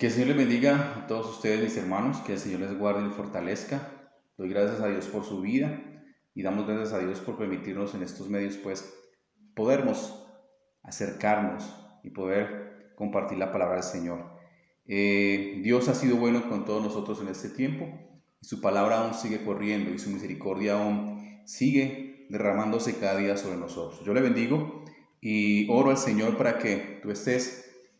Que el Señor les bendiga a todos ustedes, mis hermanos, que el Señor les guarde y les fortalezca. Doy gracias a Dios por su vida y damos gracias a Dios por permitirnos en estos medios, pues, podernos acercarnos y poder compartir la palabra del Señor. Dios ha sido bueno con todos nosotros en este tiempo y su palabra aún sigue corriendo y su misericordia aún sigue derramándose cada día sobre nosotros. Yo le bendigo y oro al Señor para que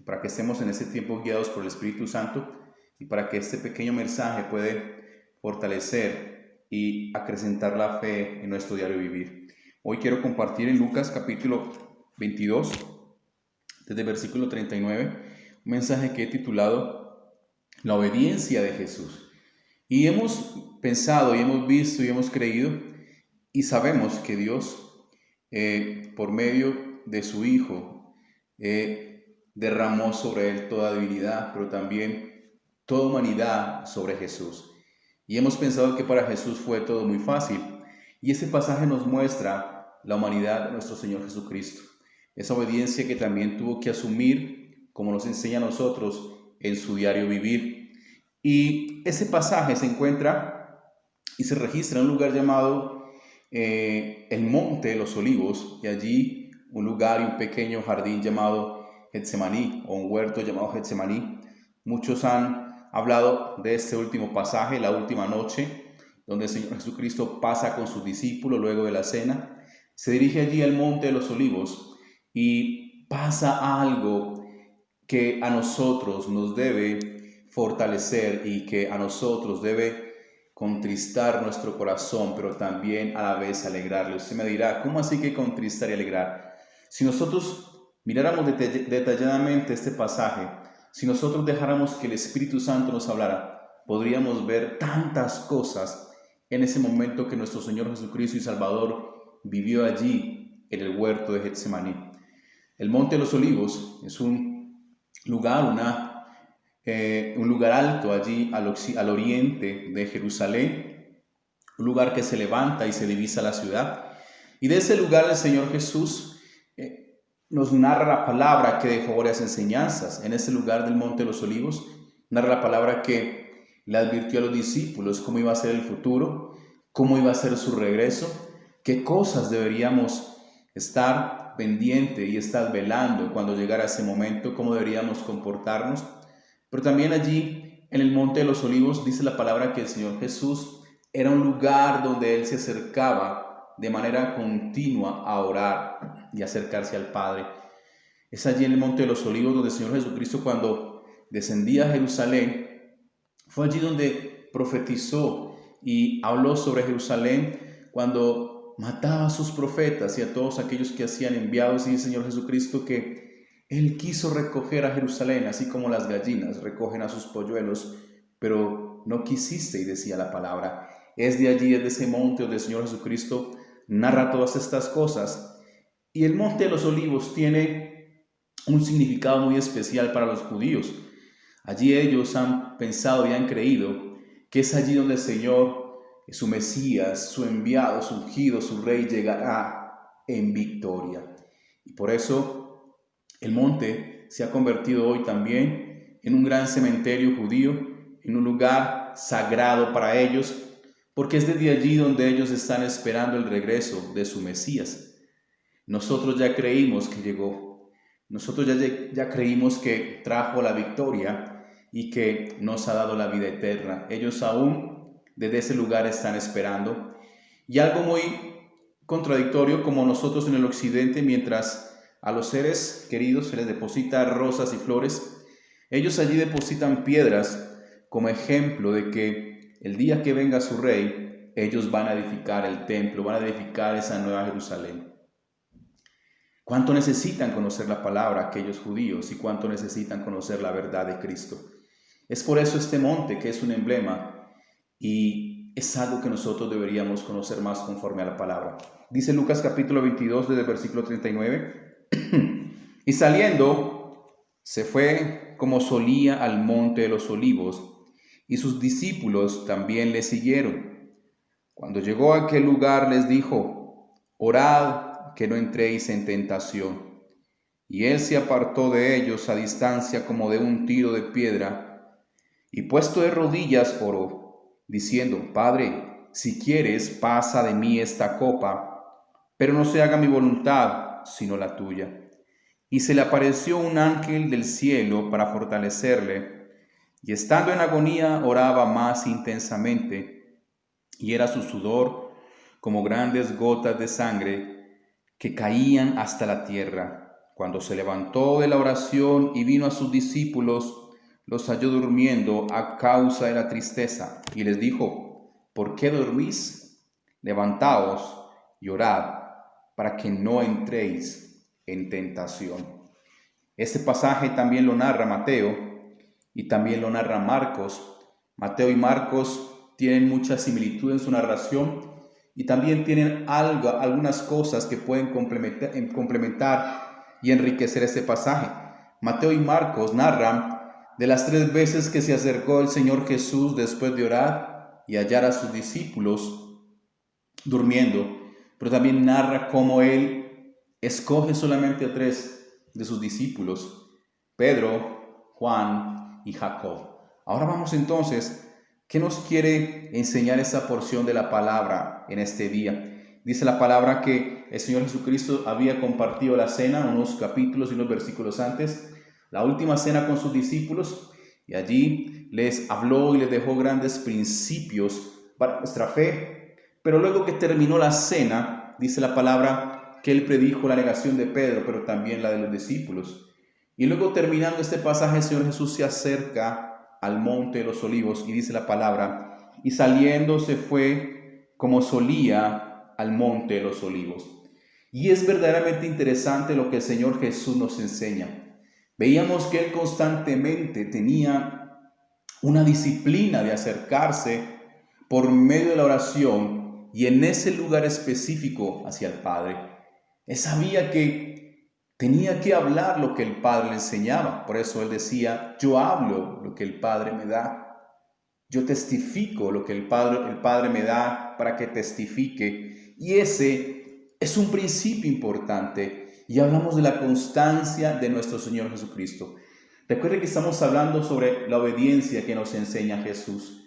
para que estemos en este tiempo guiados por el Espíritu Santo y para que este pequeño mensaje pueda fortalecer y acrecentar la fe en nuestro diario vivir. Hoy quiero compartir en Lucas capítulo 22, desde el versículo 39, un mensaje que he titulado La obediencia de Jesús. Y hemos pensado y hemos visto y hemos creído y sabemos que Dios, por medio de su Hijo, derramó sobre él toda divinidad, pero también toda humanidad sobre Jesús. Y hemos pensado que para Jesús fue todo muy fácil. Y ese pasaje nos muestra la humanidad de nuestro Señor Jesucristo. Esa obediencia que también tuvo que asumir, como nos enseña a nosotros en su diario vivir. Y ese pasaje se encuentra y se registra en un lugar llamado el Monte de los Olivos, y allí un lugar y un pequeño jardín llamado Getsemaní, o un huerto llamado Getsemaní. Muchos han hablado de este último pasaje, la última noche, donde el Señor Jesucristo pasa con sus discípulos luego de la cena. Se dirige allí al Monte de los Olivos y pasa algo que a nosotros nos debe fortalecer y que a nosotros debe contristar nuestro corazón, pero también a la vez alegrarle. Usted me dirá, ¿cómo así que contristar y alegrar? Si nosotros miráramos detalladamente este pasaje, si nosotros dejáramos que el Espíritu Santo nos hablara, podríamos ver tantas cosas en ese momento que nuestro Señor Jesucristo y Salvador vivió allí en el huerto de Getsemaní. El Monte de los Olivos es un lugar, un lugar alto allí al oriente de Jerusalén, un lugar que se levanta y se divisa la ciudad. Y de ese lugar el Señor Jesús nos narra la palabra que dejó varias enseñanzas. En ese lugar del Monte de los Olivos narra la palabra que le advirtió a los discípulos cómo iba a ser el futuro, cómo iba a ser su regreso, qué cosas deberíamos estar pendiente y estar velando cuando llegara ese momento, cómo deberíamos comportarnos. Pero también allí en el Monte de los Olivos dice la palabra que el Señor Jesús era un lugar donde Él se acercaba de manera continua a orar y acercarse al Padre. Es allí en el Monte de los Olivos donde el Señor Jesucristo, cuando descendía a Jerusalén, fue allí donde profetizó y habló sobre Jerusalén cuando mataba a sus profetas y a todos aquellos que hacían enviados. Y el Señor Jesucristo que Él quiso recoger a Jerusalén, así como las gallinas recogen a sus polluelos, pero no quisiste, y decía la palabra. Es de allí, es de ese monte donde el Señor Jesucristo narra todas estas cosas. Y el Monte de los Olivos tiene un significado muy especial para los judíos. Allí ellos han pensado y han creído que es allí donde el Señor, su Mesías, su enviado, su ungido, su rey, llegará en victoria. Y por eso el monte se ha convertido hoy también en un gran cementerio judío, en un lugar sagrado para ellos, porque es desde allí donde ellos están esperando el regreso de su Mesías. Nosotros ya creímos que llegó. Nosotros ya creímos que trajo la victoria y que nos ha dado la vida eterna. Ellos aún desde ese lugar están esperando. Y algo muy contradictorio, como nosotros en el occidente, mientras a los seres queridos se les deposita rosas y flores, ellos allí depositan piedras como ejemplo de que el día que venga su rey, ellos van a edificar el templo, van a edificar esa nueva Jerusalén. ¿Cuánto necesitan conocer la palabra aquellos judíos y cuánto necesitan conocer la verdad de Cristo? Es por eso este monte, que es un emblema, y es algo que nosotros deberíamos conocer más conforme a la palabra. Dice Lucas capítulo 22 desde el versículo 39, y saliendo se fue como solía al Monte de los Olivos, y sus discípulos también le siguieron. Cuando llegó a aquel lugar les dijo: orad que no entréis en tentación. Y él se apartó de ellos a distancia como de un tiro de piedra, y puesto de rodillas oró, diciendo: Padre, si quieres, pasa de mí esta copa, pero no se haga mi voluntad, sino la tuya. Y se le apareció un ángel del cielo para fortalecerle, y estando en agonía oraba más intensamente, y era su sudor como grandes gotas de sangre que caían hasta la tierra. Cuando se levantó de la oración y vino a sus discípulos, los halló durmiendo a causa de la tristeza, y les dijo: ¿Por qué dormís? Levantaos y orad, para que no entréis en tentación. Este pasaje también lo narra Mateo y también lo narra Marcos. Mateo y Marcos tienen mucha similitud en su narración y también tienen algunas cosas que pueden complementar y enriquecer este pasaje. Mateo y Marcos narran de las 3 veces que se acercó el Señor Jesús después de orar y hallar a sus discípulos durmiendo, pero también narra cómo Él escoge solamente a 3 de sus discípulos: Pedro, Juan y Jacob. Ahora vamos entonces, ¿qué nos quiere enseñar esta porción de la palabra en este día? Dice la palabra que el Señor Jesucristo había compartido la cena unos capítulos y unos versículos antes, la última cena con sus discípulos, y allí les habló y les dejó grandes principios para nuestra fe. Pero luego que terminó la cena, dice la palabra que Él predijo la negación de Pedro, pero también la de los discípulos. Y luego, terminando este pasaje, el Señor Jesús se acerca al monte de los olivos y dice la palabra: y saliendo se fue como solía al monte de los olivos. Y es verdaderamente interesante lo que el Señor Jesús nos enseña. Veíamos que Él constantemente tenía una disciplina de acercarse por medio de la oración y en ese lugar específico hacia el Padre. Él sabía que tenía que hablar lo que el Padre le enseñaba. Por eso Él decía: yo hablo lo que el Padre me da. Yo testifico lo que el Padre me da para que testifique. Y ese es un principio importante. Y hablamos de la constancia de nuestro Señor Jesucristo. Recuerde que estamos hablando sobre la obediencia que nos enseña Jesús.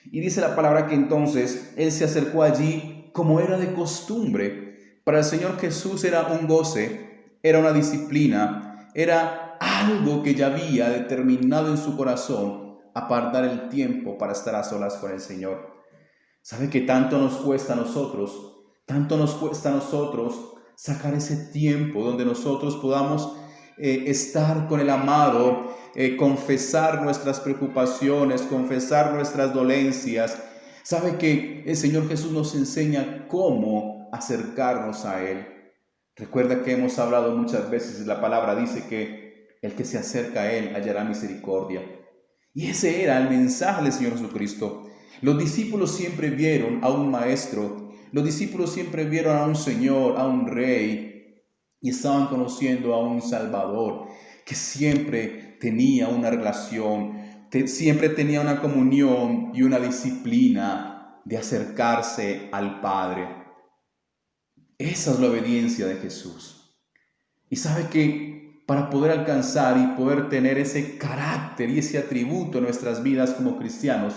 Y dice la palabra que entonces Él se acercó allí como era de costumbre. Para el Señor Jesús era un goce, era una disciplina, era algo que ya había determinado en su corazón, apartar el tiempo para estar a solas con el Señor. ¿Sabe que tanto nos cuesta a nosotros sacar ese tiempo donde nosotros podamos estar con el amado, confesar nuestras preocupaciones, confesar nuestras dolencias? ¿Sabe que el Señor Jesús nos enseña cómo acercarnos a Él? Recuerda que hemos hablado muchas veces, la palabra dice que el que se acerca a Él hallará misericordia. Y ese era el mensaje del Señor Jesucristo. Los discípulos siempre vieron a un maestro, los discípulos siempre vieron a un Señor, a un Rey, y estaban conociendo a un Salvador que siempre tenía una relación, siempre tenía una comunión y una disciplina de acercarse al Padre. Esa es la obediencia de Jesús. Y sabe que para poder alcanzar y poder tener ese carácter y ese atributo en nuestras vidas como cristianos,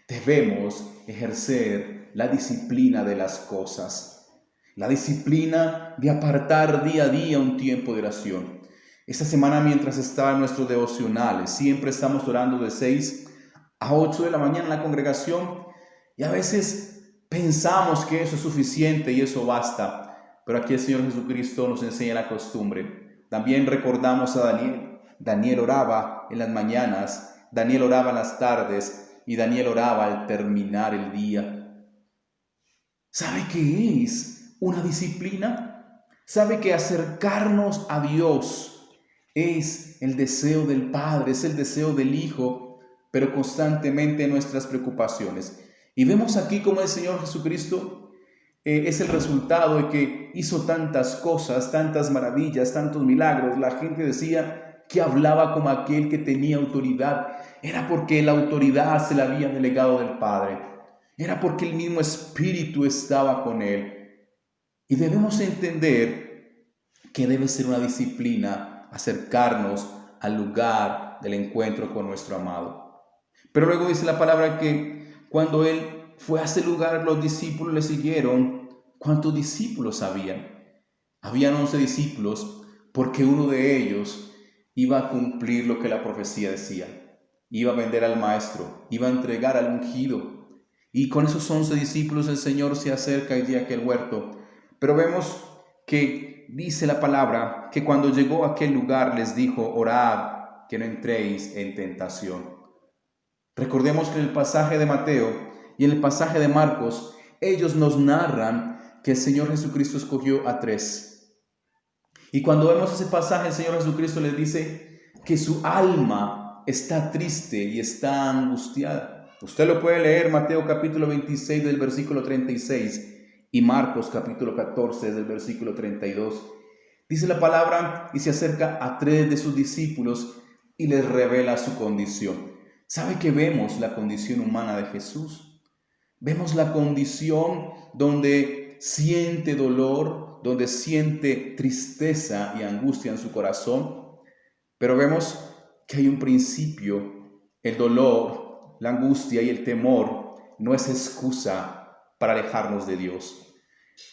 debemos ejercer la disciplina de las cosas. La disciplina de apartar día a día un tiempo de oración. Esta semana, mientras estaba en nuestros devocionales, siempre estamos orando de 6 a 8 de la mañana en la congregación, y a veces pensamos que eso es suficiente y eso basta, pero aquí el Señor Jesucristo nos enseña la costumbre. También recordamos a Daniel. Daniel oraba en las mañanas, Daniel oraba en las tardes y Daniel oraba al terminar el día. ¿Sabe qué es una disciplina? ¿Sabe que acercarnos a Dios es el deseo del Padre, es el deseo del Hijo, pero constantemente nuestras preocupaciones? Y vemos aquí cómo el Señor Jesucristo es el resultado de que hizo tantas cosas, tantas maravillas, tantos milagros. La gente decía que hablaba como aquel que tenía autoridad. Era porque la autoridad se la había delegado del Padre. Era porque el mismo Espíritu estaba con Él. Y debemos entender que debe ser una disciplina acercarnos al lugar del encuentro con nuestro amado. Pero luego dice la palabra que cuando él fue a ese lugar, los discípulos le siguieron. ¿Cuántos discípulos habían? Habían 11 discípulos, porque uno de ellos iba a cumplir lo que la profecía decía. Iba a vender al maestro, iba a entregar al ungido. Y con esos 11 discípulos el Señor se acerca allí a aquel huerto. Pero vemos que dice la palabra que cuando llegó a aquel lugar les dijo: orad que no entréis en tentación. Recordemos que en el pasaje de Mateo y en el pasaje de Marcos, ellos nos narran que el Señor Jesucristo escogió a 3. Y cuando vemos ese pasaje, el Señor Jesucristo les dice que su alma está triste y está angustiada. Usted lo puede leer, Mateo capítulo 26 del versículo 36 y Marcos capítulo 14 del versículo 32. Dice la palabra y se acerca a 3 de sus discípulos y les revela su condición. ¿Sabe que vemos la condición humana de Jesús? Vemos la condición donde siente dolor, donde siente tristeza y angustia en su corazón. Pero vemos que hay un principio: el dolor, la angustia y el temor no es excusa para alejarnos de Dios.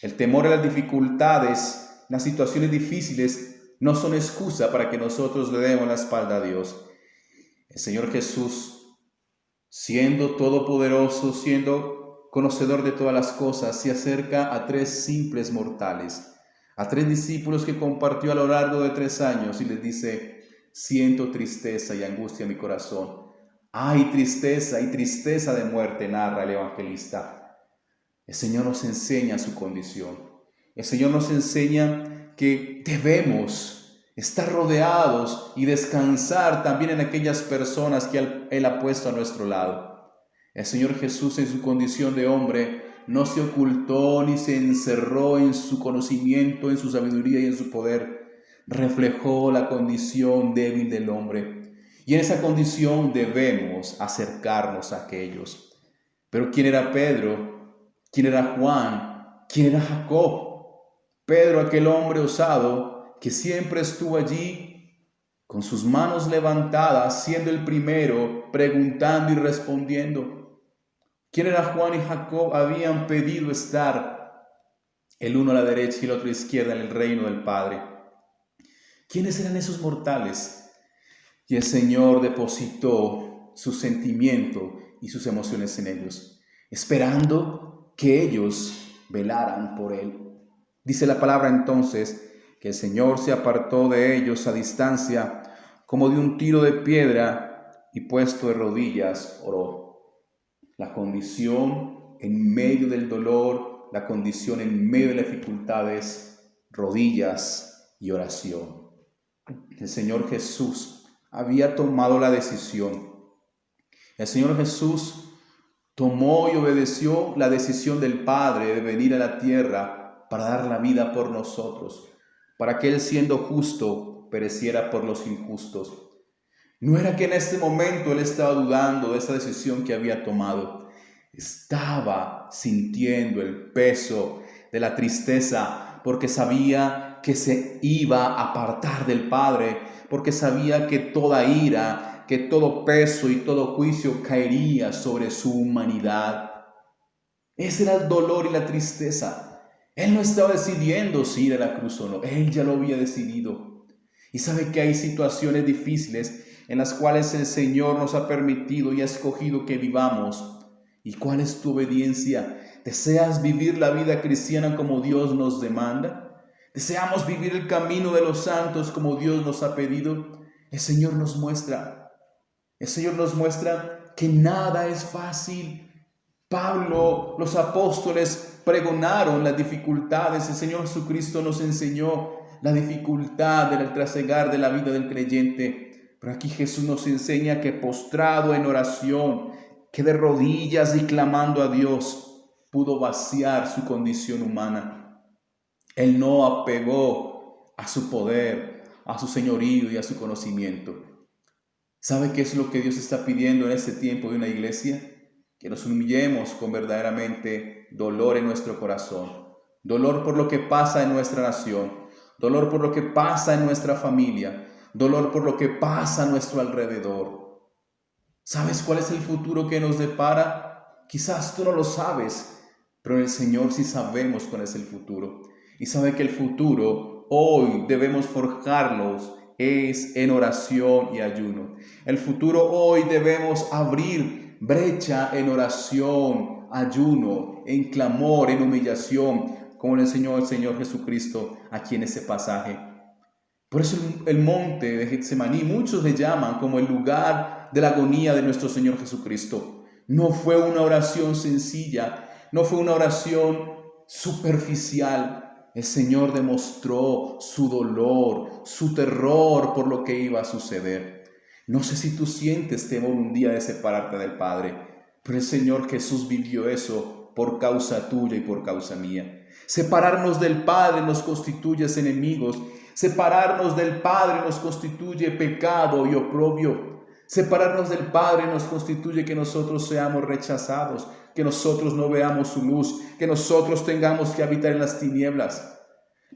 El temor y las dificultades, las situaciones difíciles, no son excusa para que nosotros le demos la espalda a Dios. El Señor Jesús, siendo todopoderoso, siendo conocedor de todas las cosas, se acerca a 3 simples mortales, a 3 discípulos que compartió a lo largo de 3 años y les dice: siento tristeza y angustia en mi corazón. Hay tristeza y tristeza de muerte, narra el evangelista. El Señor nos enseña su condición. El Señor nos enseña que debemos estar rodeados y descansar también en aquellas personas que Él ha puesto a nuestro lado. El Señor Jesús, en su condición de hombre, no se ocultó ni se encerró en su conocimiento, en su sabiduría y en su poder. Reflejó la condición débil del hombre. Y en esa condición debemos acercarnos a aquellos. Pero ¿quién era Pedro? ¿Quién era Juan? ¿Quién era Jacob? Pedro, aquel hombre osado que siempre estuvo allí con sus manos levantadas, siendo el primero, preguntando y respondiendo. ¿Quién era Juan y Jacob? Habían pedido estar el uno a la derecha y el otro a la izquierda en el reino del Padre. ¿Quiénes eran esos mortales? Y el Señor depositó su sentimiento y sus emociones en ellos, esperando que ellos velaran por Él. Dice la palabra entonces que el Señor se apartó de ellos a distancia, como de un tiro de piedra, y puesto de rodillas oró. La condición en medio del dolor, la condición en medio de las dificultades, rodillas y oración. El Señor Jesús había tomado la decisión. El Señor Jesús tomó y obedeció la decisión del Padre de venir a la tierra para dar la vida por nosotros, para que Él, siendo justo, pereciera por los injustos. No era que en este momento Él estaba dudando de esa decisión que había tomado. Estaba sintiendo el peso de la tristeza, porque sabía que se iba a apartar del Padre, porque sabía que toda ira, que todo peso y todo juicio caería sobre su humanidad. Ese era el dolor y la tristeza. Él no estaba decidiendo si ir a la cruz o no. Él ya lo había decidido. Y sabe que hay situaciones difíciles en las cuales el Señor nos ha permitido y ha escogido que vivamos. ¿Y cuál es tu obediencia? ¿Deseas vivir la vida cristiana como Dios nos demanda? ¿Deseamos vivir el camino de los santos como Dios nos ha pedido? El Señor nos muestra que nada es fácil. Pablo, los apóstoles pregonaron las dificultades. El Señor Jesucristo nos enseñó la dificultad del trasegar de la vida del creyente. Pero aquí Jesús nos enseña que postrado en oración, que de rodillas y clamando a Dios, pudo vaciar su condición humana. Él no apegó a su poder, a su señorío y a su conocimiento. ¿Sabe qué es lo que Dios está pidiendo en este tiempo de una iglesia? Que nos humillemos con verdaderamente dolor en nuestro corazón, dolor por lo que pasa en nuestra nación, dolor por lo que pasa en nuestra familia, dolor por lo que pasa a nuestro alrededor. ¿Sabes cuál es el futuro que nos depara? Quizás tú no lo sabes, pero en el Señor sí sabemos cuál es el futuro. Y sabe que el futuro hoy debemos forjarlos es en oración y ayuno. El futuro hoy debemos abrir brecha en oración, ayuno, en clamor, en humillación, como le enseñó el Señor Jesucristo aquí en ese pasaje. Por eso el monte de Getsemaní, muchos le llaman como el lugar de la agonía de nuestro Señor Jesucristo. No fue una oración sencilla, no fue una oración superficial. El Señor demostró su dolor, su terror por lo que iba a suceder. No sé si tú sientes temor un día de separarte del Padre, pero el Señor Jesús vivió eso por causa tuya y por causa mía. Separarnos del Padre nos constituye enemigos. Separarnos del Padre nos constituye pecado y oprobio. Separarnos del Padre nos constituye que nosotros seamos rechazados, que nosotros no veamos su luz, que nosotros tengamos que habitar en las tinieblas.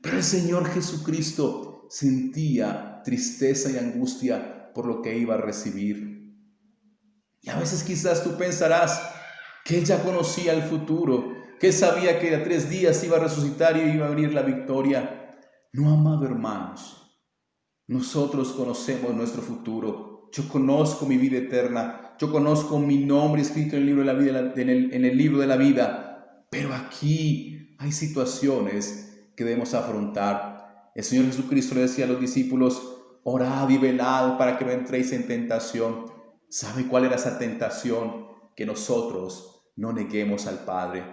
Pero el Señor Jesucristo sentía tristeza y angustia por lo que iba a recibir. Y a veces quizás tú pensarás que Él ya conocía el futuro, que Él sabía que a 3 días iba a resucitar y iba a venir la victoria. No, amado hermanos, nosotros conocemos nuestro futuro. Yo conozco mi vida eterna. Yo conozco mi nombre escrito en el libro de la vida, en el libro de la vida. Pero aquí hay situaciones que debemos afrontar. El Señor Jesucristo le decía a los discípulos: orad y velad para que no entréis en tentación. ¿Sabe cuál era esa tentación? Que nosotros no neguemos al Padre.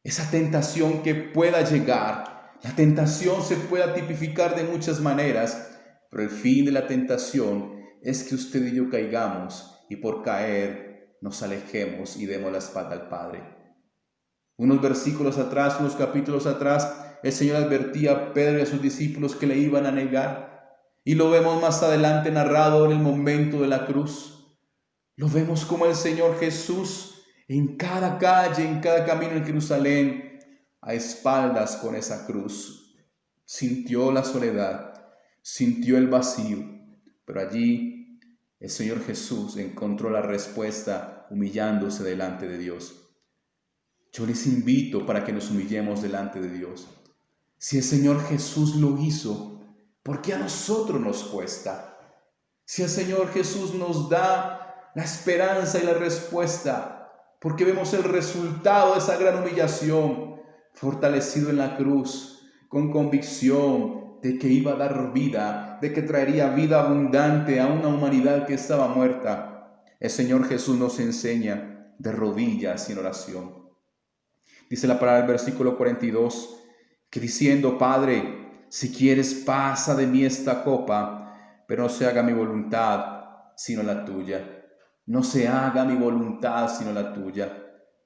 Esa tentación que pueda llegar. La tentación se puede tipificar de muchas maneras, pero el fin de la tentación es que usted y yo caigamos y por caer nos alejemos y demos la espalda al Padre. Unos versículos atrás, unos capítulos atrás, el Señor advertía a Pedro y a sus discípulos que le iban a negar. Y lo vemos más adelante narrado en el momento de la cruz. Lo vemos como el Señor Jesús en cada calle, en cada camino en Jerusalén, a espaldas con esa cruz, sintió la soledad, sintió el vacío, pero allí el Señor Jesús encontró la respuesta humillándose delante de Dios. Yo les invito para que nos humillemos delante de Dios. Si el Señor Jesús lo hizo, ¿por qué a nosotros nos cuesta? Si el Señor Jesús nos da la esperanza y la respuesta, porque vemos el resultado de esa gran humillación, fortalecido en la cruz, con convicción de que iba a dar vida, de que traería vida abundante a una humanidad que estaba muerta. El Señor Jesús nos enseña de rodillas y en oración. Dice la palabra del versículo 42, que diciendo: Padre, si quieres, pasa de mí esta copa, pero no se haga mi voluntad, sino la tuya. No se haga mi voluntad, sino la tuya.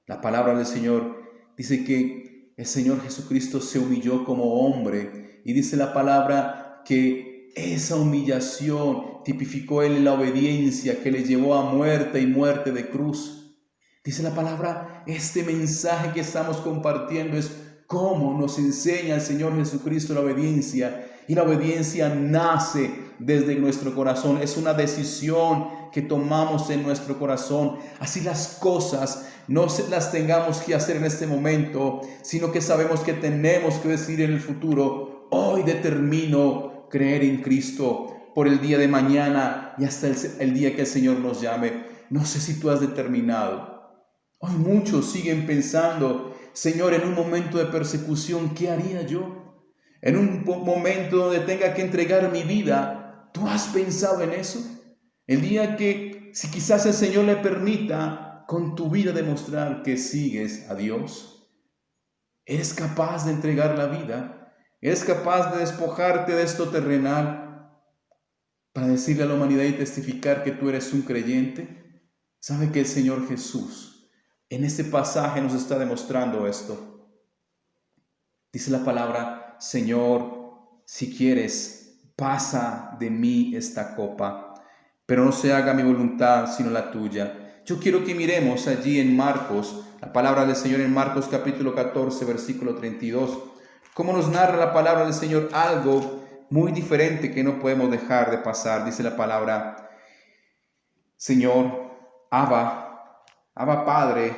La palabra del Señor dice que el Señor Jesucristo se humilló como hombre, y dice la palabra que esa humillación tipificó en la obediencia que le llevó a muerte y muerte de cruz. Dice la palabra, este mensaje que estamos compartiendo es cómo nos enseña el Señor Jesucristo la obediencia, y la obediencia nace desde nuestro corazón. Es una decisión que tomamos en nuestro corazón. Así las cosas no las tengamos que hacer en este momento, sino que sabemos que tenemos que decir en el futuro: hoy determino creer en Cristo por el día de mañana y hasta el día que el Señor nos llame. No sé si tú has determinado. Hoy muchos siguen pensando: Señor, en un momento de persecución, ¿qué haría yo? En un momento donde tenga que entregar mi vida, ¿tú has pensado en eso? El día que, si quizás el Señor le permita, con tu vida demostrar que sigues a Dios, ¿eres capaz de entregar la vida? ¿Eres capaz de despojarte de esto terrenal para decirle a la humanidad y testificar que tú eres un creyente? ¿Sabe que el Señor Jesús en este pasaje nos está demostrando esto? Dice la palabra: Señor, si quieres, pasa de mí esta copa, pero no se haga mi voluntad sino la tuya. Yo quiero que miremos allí en Marcos, la palabra del Señor en Marcos capítulo 14, versículo 32, cómo nos narra la palabra del Señor algo muy diferente que no podemos dejar de pasar. Dice la palabra: Señor, Abba Padre,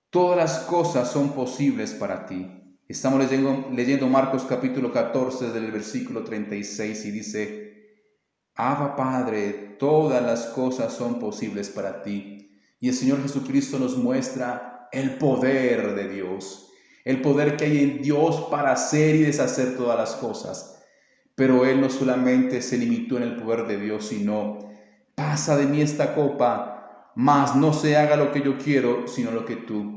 todas las cosas son posibles para ti. Estamos leyendo Marcos capítulo 14 del versículo 36 y dice: Abba Padre, todas las cosas son posibles para ti. Y el Señor Jesucristo nos muestra el poder de Dios, el poder que hay en Dios para hacer y deshacer todas las cosas. Pero Él no solamente se limitó en el poder de Dios, sino: pasa de mí esta copa, mas no se haga lo que yo quiero, sino lo que tú.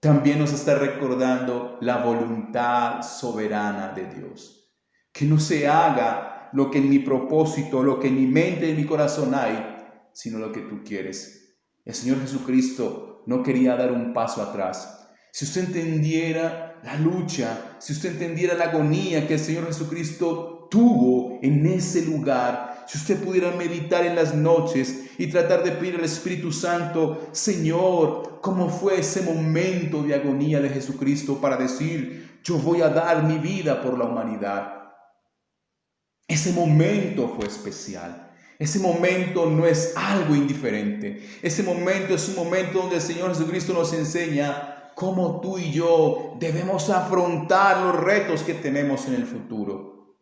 También nos está recordando la voluntad soberana de Dios. Que no se haga lo que en mi propósito, lo que en mi mente y en mi corazón hay, sino lo que tú quieres. El Señor Jesucristo no quería dar un paso atrás. Si usted entendiera la lucha, si usted entendiera la agonía que el Señor Jesucristo tuvo en ese lugar, si usted pudiera meditar en las noches y tratar de pedir al Espíritu Santo: Señor, ¿cómo fue ese momento de agonía de Jesucristo para decir: yo voy a dar mi vida por la humanidad? Ese momento fue especial. Ese momento no es algo indiferente. Ese momento es un momento donde el Señor Jesucristo nos enseña cómo tú y yo debemos afrontar los retos que tenemos en el futuro.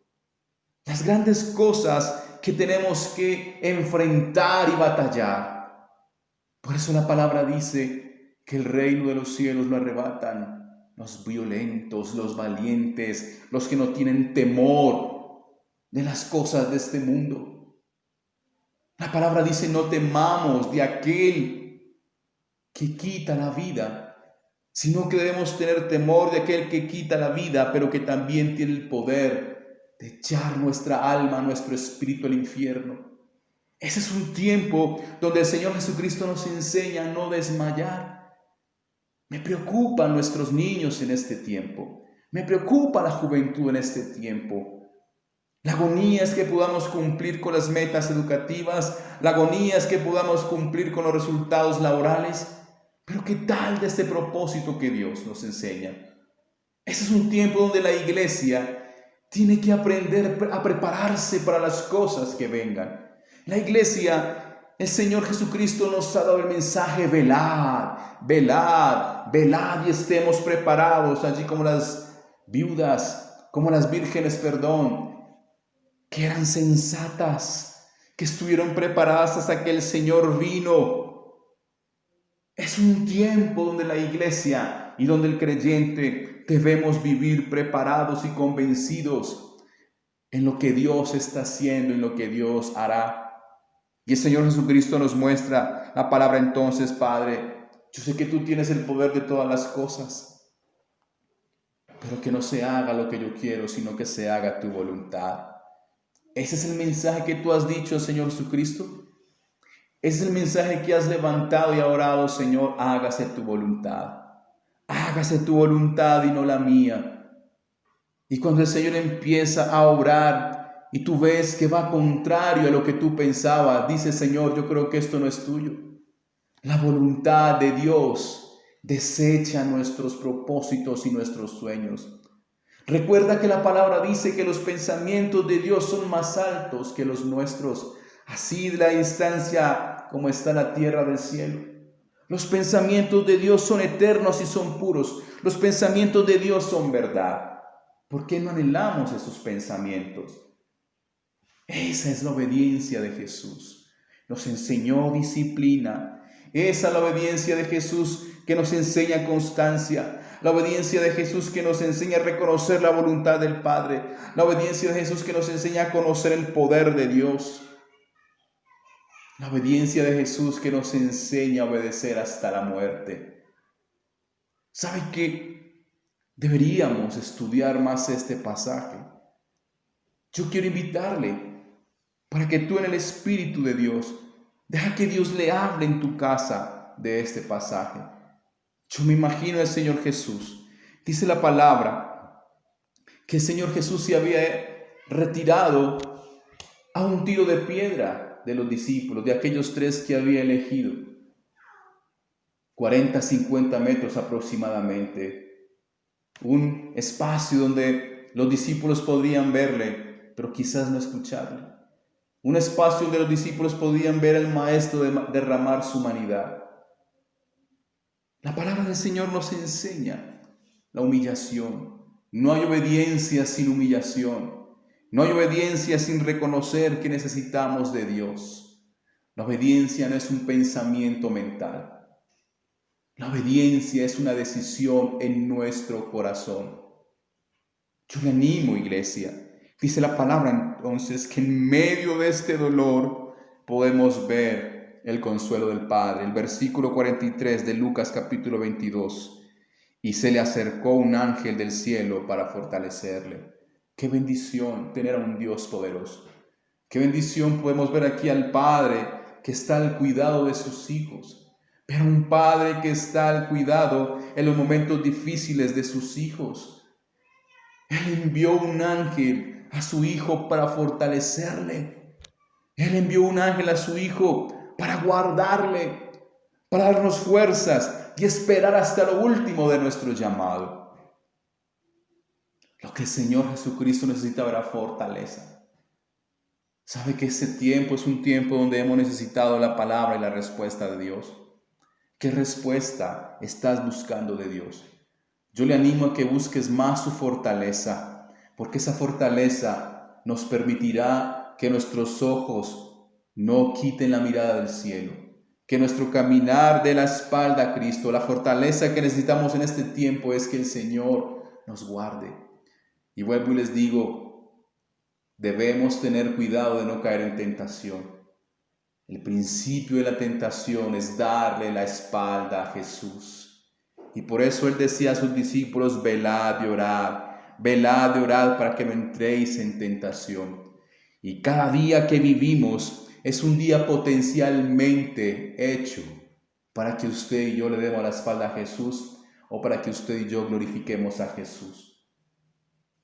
Las grandes cosas que tenemos que enfrentar y batallar. Por eso la palabra dice que el reino de los cielos lo arrebatan los violentos, los valientes, los que no tienen temor de las cosas de este mundo. La palabra dice: no temamos de aquel que quita la vida, sino que debemos tener temor de aquel que quita la vida, pero que también tiene el poder de echar nuestra alma, nuestro espíritu al infierno. Ese es un tiempo donde el Señor Jesucristo nos enseña a no desmayar. Me preocupan nuestros niños en este tiempo. Me preocupa la juventud en este tiempo. La agonía es que podamos cumplir con las metas educativas. La agonía es que podamos cumplir con los resultados laborales. Pero ¿qué tal de este propósito que Dios nos enseña? Ese es un tiempo donde la iglesia tiene que aprender a prepararse para las cosas que vengan. La iglesia, el Señor Jesucristo nos ha dado el mensaje: velad, velad, velad y estemos preparados, allí como las viudas, como las vírgenes, que eran sensatas, que estuvieron preparadas hasta que el Señor vino. Es un tiempo donde la iglesia y donde el creyente debemos vivir preparados y convencidos en lo que Dios está haciendo, en lo que Dios hará. Y el Señor Jesucristo nos muestra la palabra entonces: Padre, yo sé que tú tienes el poder de todas las cosas, pero que no se haga lo que yo quiero, sino que se haga tu voluntad. Ese es el mensaje que tú has dicho, Señor Jesucristo. Ese es el mensaje que has levantado y ha orado: Señor, hágase tu voluntad. Hágase tu voluntad y no la mía. Y cuando el Señor empieza a obrar y tú ves que va contrario a lo que tú pensabas, dices: Señor, yo creo que esto no es tuyo. La voluntad de Dios desecha nuestros propósitos y nuestros sueños. Recuerda que la palabra dice que los pensamientos de Dios son más altos que los nuestros. Así de la distancia como está la tierra del cielo. Los pensamientos de Dios son eternos y son puros. Los pensamientos de Dios son verdad. ¿Por qué no anhelamos esos pensamientos? Esa es la obediencia de Jesús. Nos enseñó disciplina. Esa es la obediencia de Jesús que nos enseña constancia. La obediencia de Jesús que nos enseña a reconocer la voluntad del Padre. La obediencia de Jesús que nos enseña a conocer el poder de Dios. La obediencia de Jesús que nos enseña a obedecer hasta la muerte. ¿Sabe qué? Deberíamos estudiar más este pasaje. Yo quiero invitarle para que tú, en el Espíritu de Dios, deja que Dios le hable en tu casa de este pasaje. Yo me imagino al Señor Jesús. Dice la palabra que el Señor Jesús se había retirado a un tiro de piedra de los discípulos, de aquellos 3 que había elegido. 40, 50 metros aproximadamente. Un espacio donde los discípulos podrían verle, pero quizás no escucharle. Un espacio donde los discípulos podían ver al Maestro derramar su humanidad. La palabra del Señor nos enseña la humillación. No hay obediencia sin humillación. No hay obediencia sin reconocer que necesitamos de Dios. La obediencia no es un pensamiento mental. La obediencia es una decisión en nuestro corazón. Yo le animo, iglesia. Dice la palabra entonces que en medio de este dolor podemos ver el consuelo del Padre. El versículo 43 de Lucas capítulo 22. Y se le acercó un ángel del cielo para fortalecerle. Qué bendición tener a un Dios poderoso. Qué bendición podemos ver aquí al Padre que está al cuidado de sus hijos. Pero un Padre que está al cuidado en los momentos difíciles de sus hijos. Él envió un ángel a su hijo para fortalecerle. Él envió un ángel a su hijo para guardarle, para darnos fuerzas y esperar hasta lo último de nuestro llamado. Lo que el Señor Jesucristo necesitaba era fortaleza. ¿Sabe que ese tiempo es un tiempo donde hemos necesitado la palabra y la respuesta de Dios? ¿Qué respuesta estás buscando de Dios? Yo le animo a que busques más su fortaleza, porque esa fortaleza nos permitirá que nuestros ojos no quiten la mirada del cielo, que nuestro caminar dé la espalda a Cristo. La fortaleza que necesitamos en este tiempo es que el Señor nos guarde. Y vuelvo y les digo, debemos tener cuidado de no caer en tentación. El principio de la tentación es darle la espalda a Jesús. Y por eso Él decía a sus discípulos, velad y orad para que no entréis en tentación. Y cada día que vivimos es un día potencialmente hecho para que usted y yo le demos la espalda a Jesús o para que usted y yo glorifiquemos a Jesús.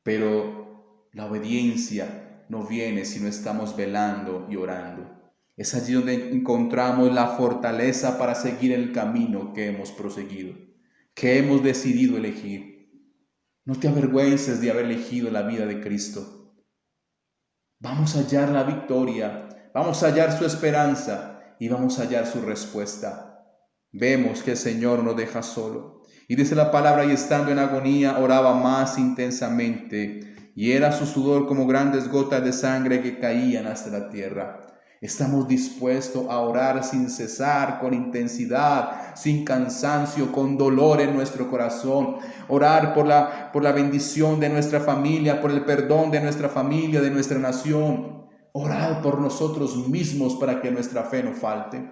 Pero la obediencia no viene si no estamos velando y orando. Es allí donde encontramos la fortaleza para seguir el camino que hemos proseguido, que hemos decidido elegir. No te avergüences de haber elegido la vida de Cristo. Vamos a hallar la victoria, vamos a hallar su esperanza y vamos a hallar su respuesta. Vemos que el Señor nos deja solo. Y dice la palabra, y estando en agonía, oraba más intensamente, y era su sudor como grandes gotas de sangre que caían hasta la tierra. Estamos dispuestos a orar sin cesar, con intensidad, sin cansancio, con dolor en nuestro corazón. Orar por la bendición de nuestra familia, por el perdón de nuestra familia, de nuestra nación. Orar por nosotros mismos para que nuestra fe no falte.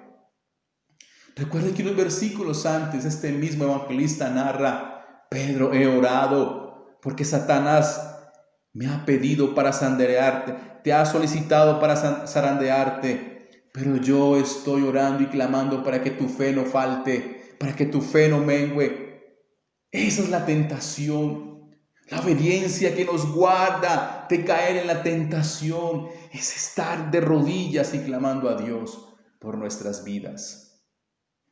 Recuerden que unos versículos antes, este mismo evangelista narra, Pedro, he orado porque Satanás me ha pedido para zarandearte, te ha solicitado para zarandearte, pero yo estoy orando y clamando para que tu fe no falte, para que tu fe no mengüe. Esa es la tentación, la obediencia que nos guarda de caer en la tentación, es estar de rodillas y clamando a Dios por nuestras vidas.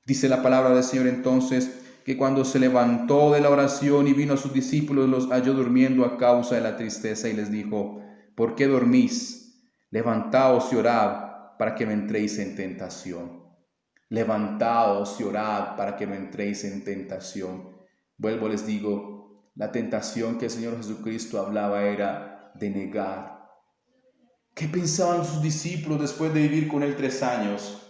Dice la palabra del Señor entonces, que cuando se levantó de la oración y vino a sus discípulos, los halló durmiendo a causa de la tristeza y les dijo, ¿por qué dormís? Levantaos y orad para que no entréis en tentación. Levantaos y orad para que no entréis en tentación. Vuelvo, les digo, la tentación que el Señor Jesucristo hablaba era de negar. ¿Qué pensaban sus discípulos después de vivir con Él 3 años?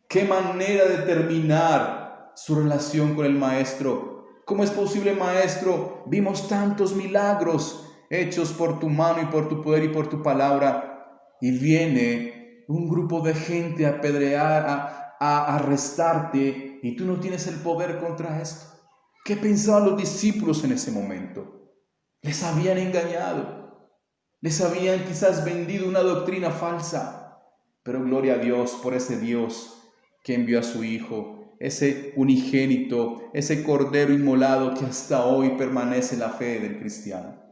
¿Qué manera de terminar su relación con el Maestro? ¿Cómo es posible, Maestro? Vimos tantos milagros hechos por tu mano y por tu poder y por tu palabra. Y viene un grupo de gente a apedrear, a arrestarte, y tú no tienes el poder contra esto. ¿Qué pensaban los discípulos en ese momento? Les habían engañado. Les habían quizás vendido una doctrina falsa. Pero gloria a Dios por ese Dios que envió a su Hijo, ese unigénito, ese Cordero inmolado que hasta hoy permanece la fe del cristiano.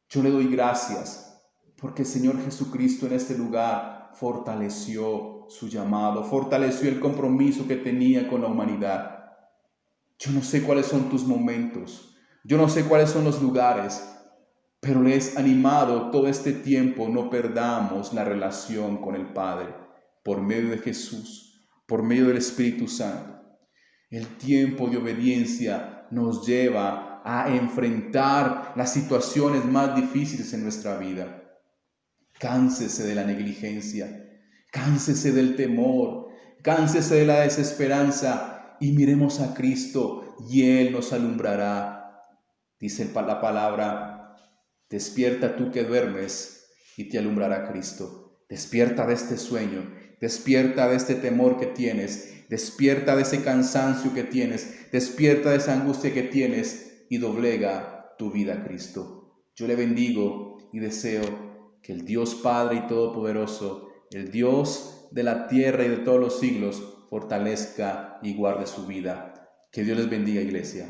Yo le doy gracias porque el Señor Jesucristo en este lugar fortaleció su llamado, fortaleció el compromiso que tenía con la humanidad. Yo no sé cuáles son tus momentos, yo no sé cuáles son los lugares, pero le he animado todo este tiempo, no perdamos la relación con el Padre por medio de Jesús, por medio del Espíritu Santo. El tiempo de obediencia nos lleva a enfrentar las situaciones más difíciles en nuestra vida. Cánsese de la negligencia, cánsese del temor, cánsese de la desesperanza y miremos a Cristo y Él nos alumbrará. Dice la palabra: despierta tú que duermes y te alumbrará Cristo. Despierta de este sueño, despierta de este temor que tienes, despierta de ese cansancio que tienes, despierta de esa angustia que tienes y doblega tu vida a Cristo. Yo le bendigo y deseo que el Dios Padre y Todopoderoso, el Dios de la tierra y de todos los siglos, fortalezca y guarde su vida. Que Dios les bendiga, iglesia.